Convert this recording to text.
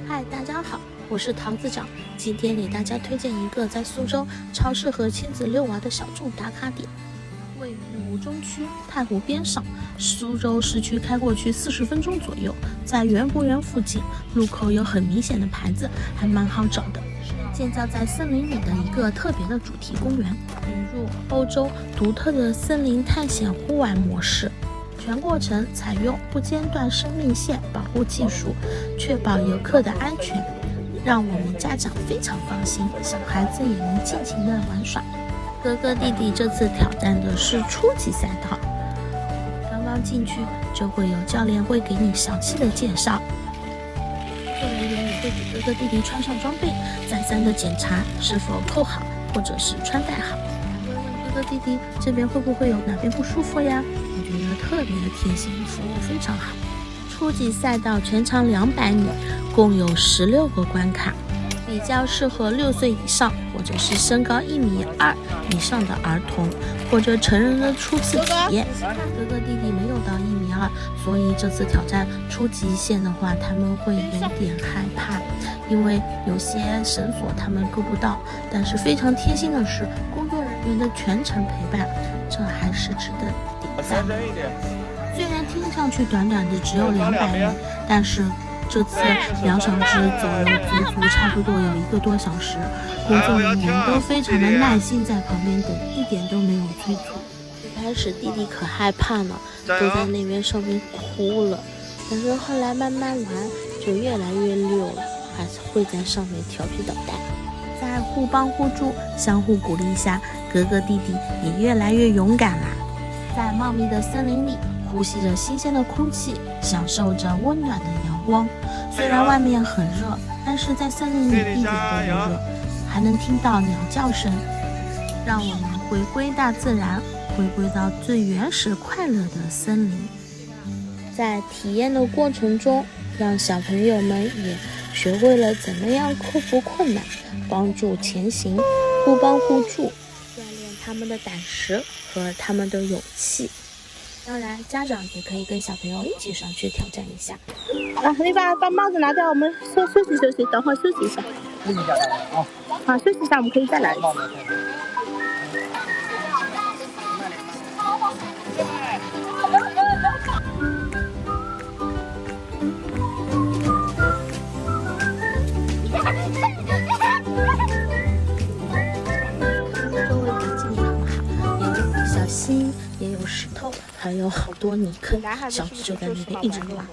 嗨，大家好，我是桃子长。今天给大家推荐一个在苏州超适合亲子遛娃的小众打卡点，位于吴中区太湖边上，苏州市区开过去40分钟左右，在园博园附近，路口有很明显的牌子，还蛮好找的。建造在森林里的一个特别的主题公园，引入欧洲独特的森林探险户外模式。全过程采用不间断生命线保护技术，确保游客的安全，让我们家长非常放心，小孩子也能尽情的玩耍。哥哥弟弟这次挑战的是初级赛道，刚刚进去就会有教练会给你详细的介绍，工作人员也会给哥哥弟弟穿上装备，再三的检查是否扣好或者是穿戴好。还会问哥哥弟弟这边会不会有哪边不舒服呀？我觉得特别的贴心，服务非常好。初级赛道全长200米，共有16个关卡，比较适合6岁以上或者是身高1.2米以上的儿童或者成人的初次体验。哥哥弟弟没有到1.2米，所以这次挑战初级线的话，他们会有点害怕，因为有些绳索他们够不到。但是非常贴心的是，工作人员的全程陪伴，这还是值得点赞。虽然听上去短短的只有200米，但是这次2场只走了足足差不多有1个多小时，工作人员都非常的耐心在旁边等，一点都没有催促。一开始弟弟可害怕了，都在那边上面哭了，但是后来慢慢玩就越来越溜了，还会在上面调皮捣蛋。在互帮互助、相互鼓励下，哥哥弟弟也越来越勇敢啦。在茂密的森林里，呼吸着新鲜的空气，享受着温暖的阳光。虽然外面很热，但是在森林里一点都不热，还能听到鸟叫声，让我们回归大自然，回归到最原始快乐的森林。在体验的过程中，让小朋友们也学会了怎么样克服困难，帮助前行，互帮互助，锻炼他们的胆识和他们的勇气。当然，家长也可以跟小朋友一起上去挑战一下。你把帽子拿掉，我们休息休息，等会休息一下。休息一下啊！好，休息一下，我们可以再来一次。周围环境也很好，有小溪，也有石头，还有好多泥坑，小智就在那边一直玩。